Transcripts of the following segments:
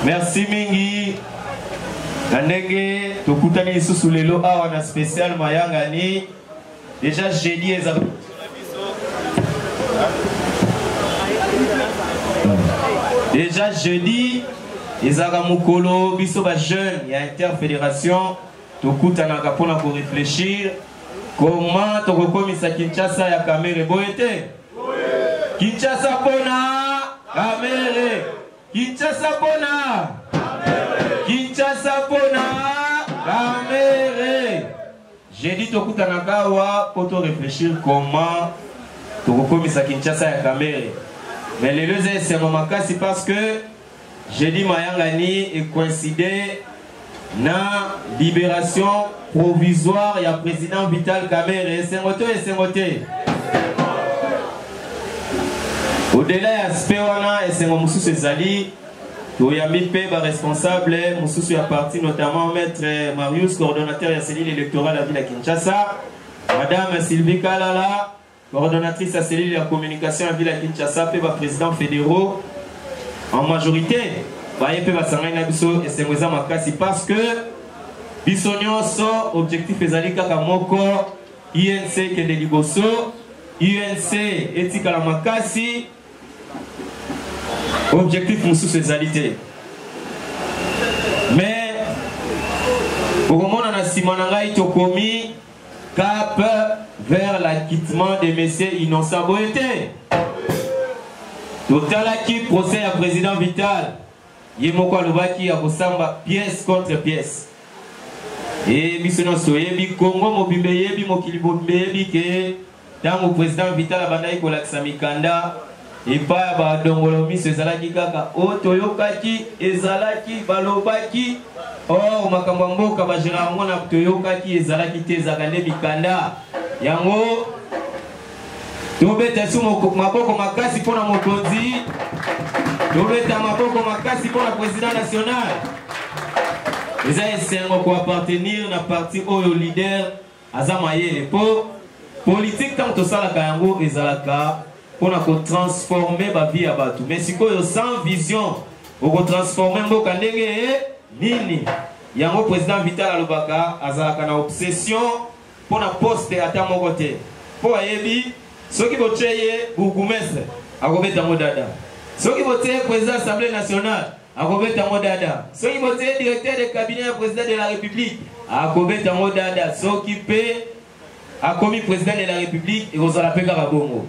Merci mingi. Nandenge tokutani sous les lots a spécial mayangani. Déjà jeudi et déjà jeudi ezaka mukolo biso ba jeune il y a interfédération tokutana kapona pour réfléchir comment tokokomisa Kinshasa ya Kamere boyete. Kinshasa pona Kamere. Kinshasa pona Kinshasa pona Kamere. J'ai dit tokutana kawa pour réfléchir comment tokokomisa Kinshasa ya Kamere. Mais les deux c'est moment c'est parce que j'ai dit Mayangani est coïncidé na libération provisoire ya président Vital Kamere. C'est moté. Au-delà de Spéwana et c'est mon Zali, Toyami Peba, responsable, Moussoussou a parti, notamment Maître Marius, coordonnateur de la cellule électorale à la ville de Kinshasa. Madame Sylvie Kalala, coordonnatrice de la cellule de la communication à la ville de Kinshasa, Peba, président fédéraux. En majorité, Peba Sangay Nabiso et Sengweza Makasi, parce que Bissonyon so objectif ezali kaka moko INC Kende Liboso, UNC Etika la Makasi. Objectif Moussous ezalité. Mais pour le moment, on a Simonangaï Tokomi cap vers l'acquittement des messieurs innocents Boété. Total acquis procès à président Vital. Yemoko Alobaki a Bosamba pièce contre pièce. Et Bissono Soyebi Congo Mobimbe Yebi Mokilibo Yebi que dans le président Vital Abandaï Kolaksa Mikanda. Et pas bah dongolomi ce zalaki kaka otoyokaki ezalaki balobaki oh makambambo kabajira ngona toyokaki ezalaki te zakane bikanda yango tobeta sumo maboko makasi pona mokonzi tobeta maboko makasi pona président national eza esengo ko appartenir na parti oyo leader azamayele po politique tant to sala yango ezalaka pour transformer ma vie à Batou. Mais si vous sans vision, vous transformer mboka ndenge nini. Yango président Vital Alobaka azalaka na obsession pour na poste à ta côté. Pour ayebi, ceux qui votent bourgmestre akobeta modada. Ceux qui votent président de l'Assemblée nationale akobeta modada. Ceux qui votent directeur de cabinet président de la République akobeta modada. Ceux qui paient a commis président de la République et vous allez payer Bongo.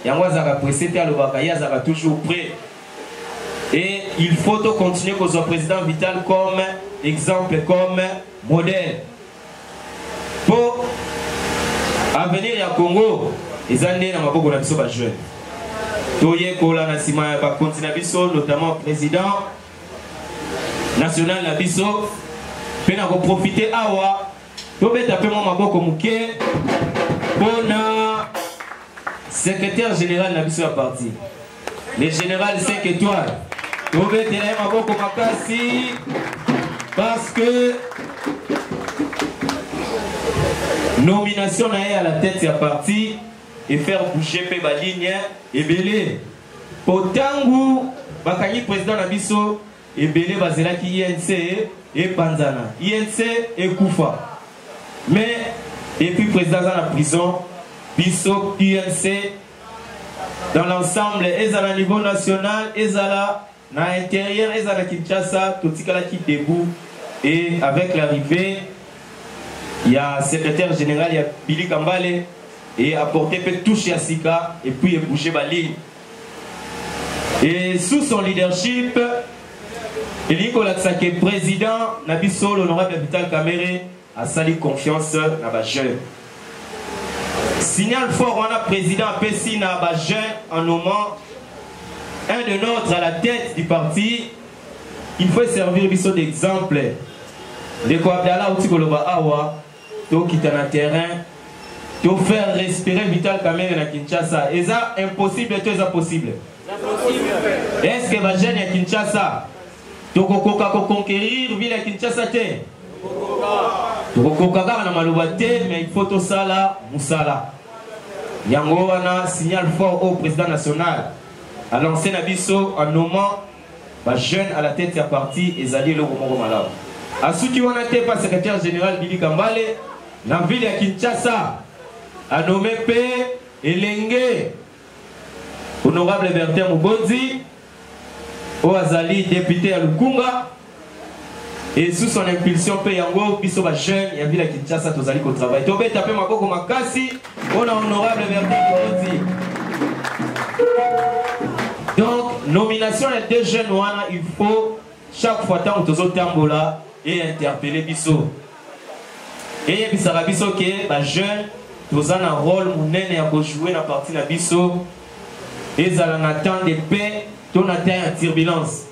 Yangwazaka précédé à l'Obakaya, Zaka toujours prêt. Et il faut continuer que son président Vital comme exemple, comme modèle. Pour avenir à Congo, les années dans ma beaucoup de jeunes. Toye Kola Nassima continue Nabiso, notamment président national Nabiso, peine à profiter à Awa, Tobé tapé mon maboko mouké, Bona. Secrétaire général Nabiso a parti. Le général 5 étoiles. Parce que nomination à la tête c'est parti et faire bouger ma ligne et belé. Potangu Bakani président Nabiso et belé Bazelaki INC et Panzana. INC et Koufa. Mais et puis président dans la prison. Biso UNC dans l'ensemble, ezala niveau national, ezala na intérieur, ezala Kinshasa, tout qui debout. Et avec l'arrivée, il y a secrétaire général, il y a Billy Kambale, et apporter peut toucher à Sika, et puis bouger Bali. Et sous son leadership, Nicolas Tsake, président, Nabiso, l'honorable Vital Kamere, a sali confiance dans les jeunes. Signal fort, on a président Pessi Nabajen en nommant un de nôtres à la tête du parti. Il faut servir biso d'exemple. De quoi Abdallah Outikoloba Awa, to quitter le terrain, to faire respirer Vital Kamere na Kinshasa. Et ça, impossible, et ça possible. Est-ce que Bajen à Kinshasa, to kokoka conquérir ville à Kinshasa te? To kokoka na malobate, mais il faut tout ça là, Moussala. Yango wana signal fort au président national a lancé Nabiso en nommant les jeunes à la tête de la partie et Zali le Gomoro Malaw. A souti wana te pas secrétaire général Billy Kambale, la ville de Kinshasa a nommé P. Elenge, honorable Bertin Mubonzi, au Azali député à Lukunga. Et sous son impulsion, Yango, Biso jeune, il y a vu la Kinshasa, Tozali au travail. Tobé tapé ma boko makasi, on a honorable Verdi. Donc, nomination des deux jeunes, il faut chaque fois tant Tozo Tambola et interpeller Biso. Et Bisara Biso qui est jeune, Tozan un rôle, mon aîné a joué dans la partie de Biso. Et ça en attend des paix, on atteint la turbulence.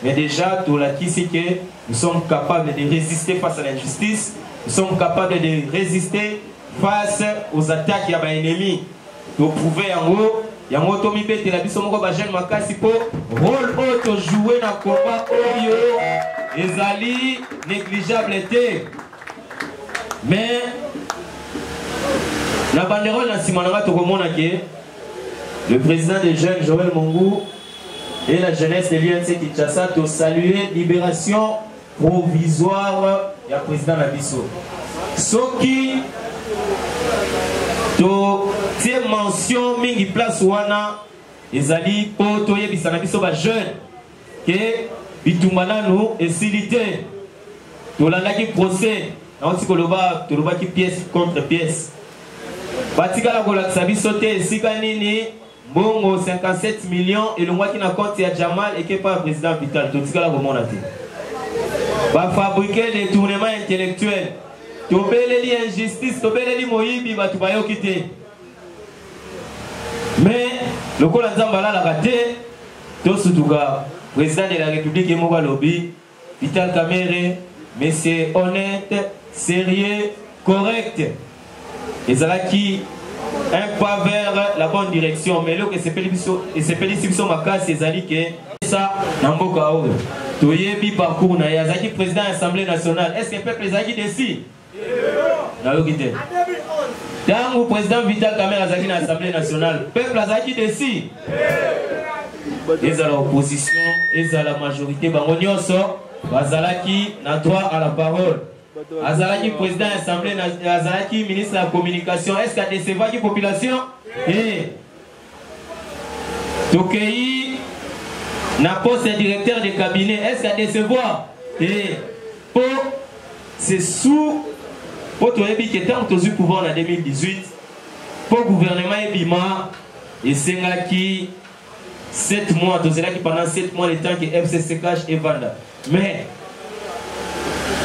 Mais déjà, tout l'acquis, c'est que nous sommes capables de résister face à l'injustice. Nous sommes capables de résister face aux attaques de l'ennemi. Pour prouver en haut, yango to mibete la biso moko ba jeune makasi po rôle auto jouer na combat oyo ezali négligeable té mais na banderole na simananga to komona ke le président des jeunes Joël Mongou et la jeunesse de l'UNC Kinshasa to saluer libération provisoire ya président na biso soki to tie mention mingi place wana ezali po toyebisa na biso ba jeune ke bitumba nanu esilité tolandaki procès nauti koloba tolobaki pièce contre pièce batikala kolakisa biso te esika nini mbongo 57 millions elongwaki na compte ya Jamal ekepa président Vital totikala komona te bafabriquer détournement intellectuel tobeleli injustice tobeleli moyibi batu bayoki te mais lokola nzamba alalaka te tosutuka président de la république moko alobi Vital Kamerhe mais c'est honnête sérieux correct ezalaki un pas vers la bonne direction mais loko esepelisi biso makasi ezali ke ça na mboka oyo toyebi parcours na ye azalaki président de l'Assemblée nationale est-ce que peuple ezalaki desi nayoki te ntango président Vital Kamerhe azalaki na Assemblée nationale peuple azalaki desi ezala opposition ezala majorité bango nyonso bazalaki na droit à la parole azalaki président de l'Assemblée azalaki ministre de la communication est-ce qu'il décevaki population tokei na poste de directeur de cabinet est-ce qu'il décevoir pour c'est sous pour toyebi que tant que tu pouvoir en 2018 pour gouvernement ebima esengaki 7 mois tozalaki pendant 7 mois le temps que FCCH et Vanda mais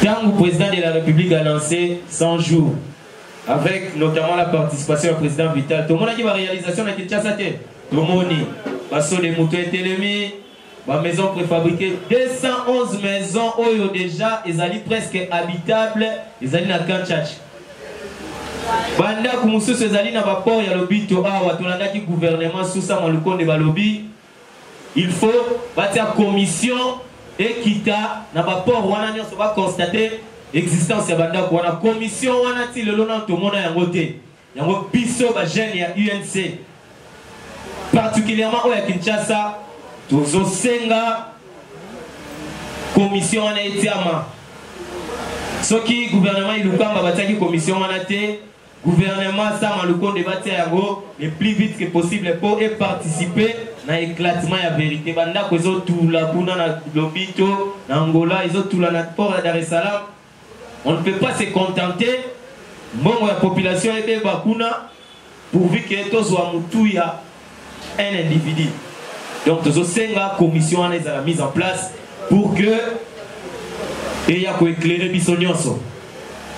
tant le président de la République a lancé 100 jours avec notamment la participation du président Vital tout le monde a dit la réalisation de Kinshasa tout le monde parce que les moutons étaient ma maison préfabriquée 211 maisons oyo déjà ils allaient presque habitables ils allaient na Kanchach banda kumusu ils allaient na rapport ya lobby to awa to landa ki gouvernement sous ça maluko de balobi il faut bâtir commission équita na rapport wana nyonso va constater existence ya banda ko na commission wana ti lelo na to mona yango te yango biso ba jeune ya UNC particulièrement au ya Kinshasa tozo senga commission wana etiama soki gouvernement ilukamba bataki commission wana te gouvernement ça maluko de batia yango le plus vite que possible pour participer na éclatement ya vérité banda ko zo tula kuna na lobito na Angola izo tula na port à Dar es Salaam on ne peut pas se contenter mbongo ya population ebe bakuna pourvu que tozwa mutu ya un individu. Donc, tous la commission a mise en place pour que et ya ko éclairer bisonyoso.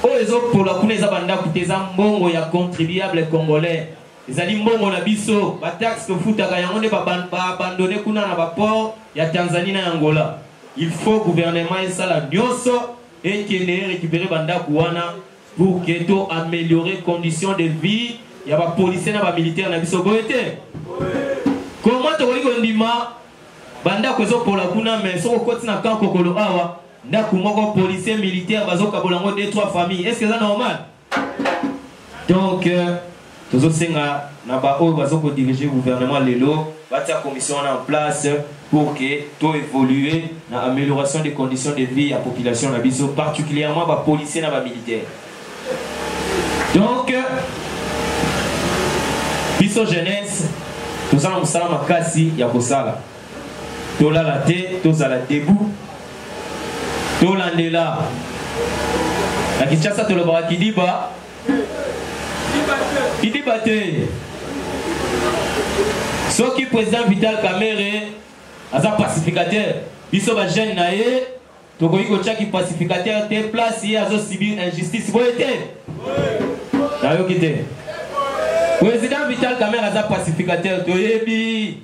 O ezo pour la kuneza banda kuteza mbongo ya contribuable congolais. Ezali mbongo na biso ba taxe que futaka yango ne ba abandonner kuna na ba port ya Tanzanie na Angola. Il faut gouvernement et ça la nyonso et qui est récupérer banda kuana pour que to améliorer conditions de vie ya ba policiers na ba militaires na biso goete. Comment tu vois ndima banda ko zo pola kuna mais so ko tina kan kokolo awa ndaku moko policier militaire bazo kabolango 2-3 familles est-ce que c'est normal donc tozo senga na ba o bazo ko diriger gouvernement lelo batia commission en place pour que to évoluer na amélioration des conditions de vie à population na biso particulièrement ba policier na ba militaire donc biso jeunesse tous en musala makasi ya kosala tola la tête tous à la debout tolandela na Kinshasa to lobaka kidiba te soki président Vital Kamerhe aza pacificateur biso ba jeune na ye tokoki kotiaki pacificateur te place ye azo subir injustice boye te nayoki te président Vital Kamerhe aza pacificateur toyebi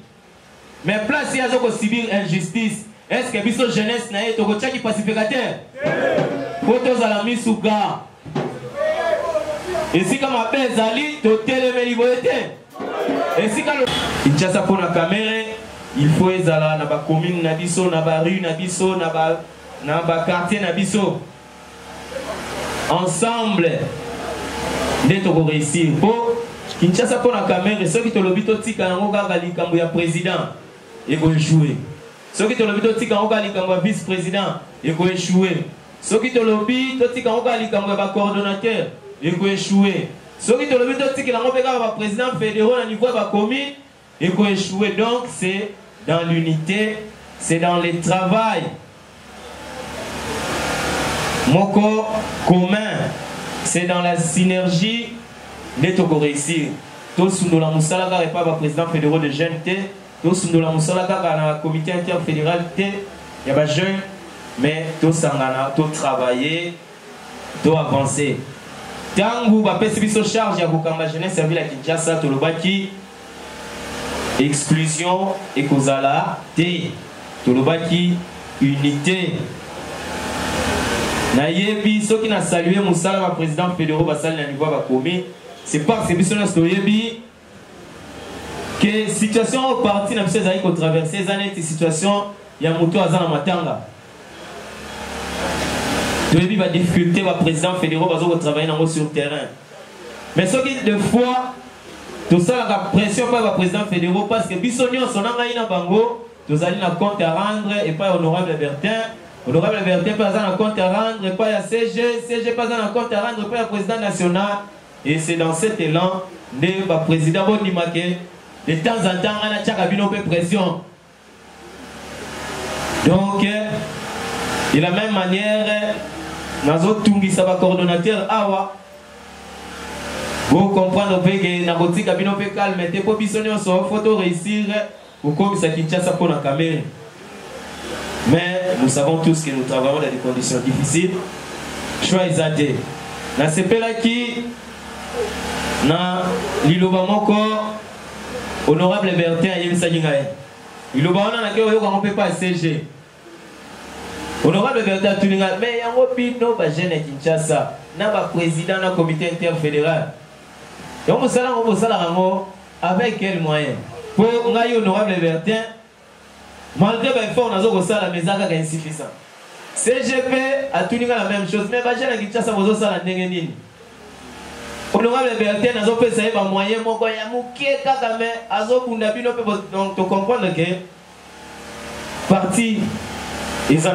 mais place ye azo ko subir injustice est-ce que biso jeunesse na ye tokotiaki pacificateur photos à la misuka esika mabe ezali totelemeli boye te esika Kinshasa pour la caméra, il faut ezala na ba commune na biso, na ba rue na biso, na ba quartier na biso. Ensemble, dès qu'on réussir. Pour Kinshasa pour la caméra, ceux qui te l'obito tika na ngoka likambo ya président, et go échouer. Ceux qui te l'obito tika na ngoka likambo ya vice-président, et go échouer. Ceux qui te l'obito tika na ngoka likambo ya coordonnateur, et go échouer. Ceux qui te l'obito tika na ngoka ba président fédéral à niveau ba commune, et go échouer. Donc c'est dans l'unité, c'est dans le travail. Moko commun, c'est dans la synergie de Togo réussir. Tous nous la Moussalaka et pas le président fédéral de jeunes, tous nous la Moussalaka dans le comité interfédéral, il y a des jeunes, mais tous tous travailler, tous avancer. Tant que vous avez fait charge, il y a beaucoup de jeunesse servi la Kinshasa, tout le baki, exclusion et causala, tout le baki, unité. Nayebi, ceux qui n'ont salué Moussala, le président fédéral, c'est parce que que situation au parti n'a pas traversé les années de situation, il y a un moto à Matanga. Il y a des difficultés, le président fédéral va travailler sur le terrain. Mais ceux qui, des fois, tout ça, la pression par le président fédéral, parce que Bissonion, son engaïna bango, tous allez na compte à rendre et pas honorable Bertin. Honorable Bertin, pas un compte à rendre, pas à CG, pas un compte à rendre, pas à président national. Et c'est dans cet élan de le président Bonimake, de temps en temps, on a tchakabino peu pression. Donc, de la même manière, Nazo Tungi Saba coordonnateur Awa, vous comprenez que Nagoti Kabino peut calme, mais pour bisonner sur photo réussir, ou comme ça Kinshasa pour la caméra. Mais nous savons tous que nous travaillons dans des conditions difficiles. Choisissez. Dans ce pays-là qui, dans l'Iloba Moko, honorable Bertin et Yemisa Jingaye. L'Iloba on ne peut pas CG. Honorable Bertin Tuninga, mais il y a un opinion de jeune Kinshasa, n'a pas président du comité interfédéral. Donc, nous allons avec quel moyen? Pour honorable Bertin, malgré l'effort, nous avons la maison insuffisant. CGP a tout la même chose, mais les gens qui Kinshasa ont la négative. Honorable Bertin, nous avons fait un moyen, donc tu comprends que parti, ils ont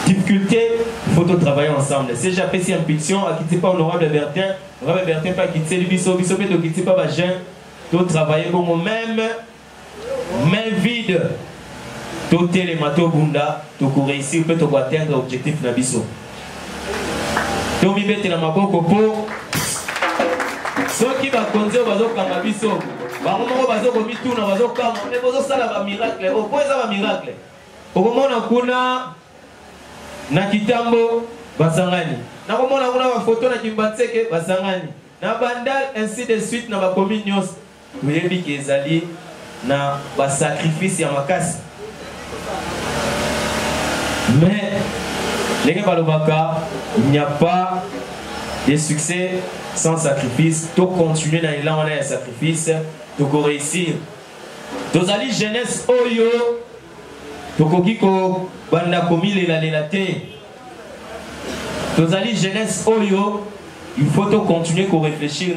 difficulté, il faut travailler ensemble. Si j'ai apprécié impulsion, à quitter pas honorable Bertin, honorable Bertin pas quitter le biso, biso peut quitter pas les gens, tu travailler comme même vide. Tout les matos bunda, tu peux réussir, tu peux atteindre l'objectif de biso. Tu peux mettre dans ma boque pour ceux qui vont conduire au biso. Par moment, ils vont mettre tout dans la boque, mais ils vont faire un miracle. Au point, ça va miracle. Au moment où on a na kitambo, basangani. Na moment où on a une photo na kimbatseke, basangani. Na bandal, ainsi de suite, na ba communion. Vous voyez qu'ils allaient na ba sacrifice ya makasi. Mais, il n'y a pas de succès sans sacrifice. Tu continues dans l'élan, on a un sacrifice, tu peux réussir. Tu as dit jeunesse, oyo, tu as dit banda komi lela te. Tu as dit jeunesse, oyo, il faut continuer à réfléchir.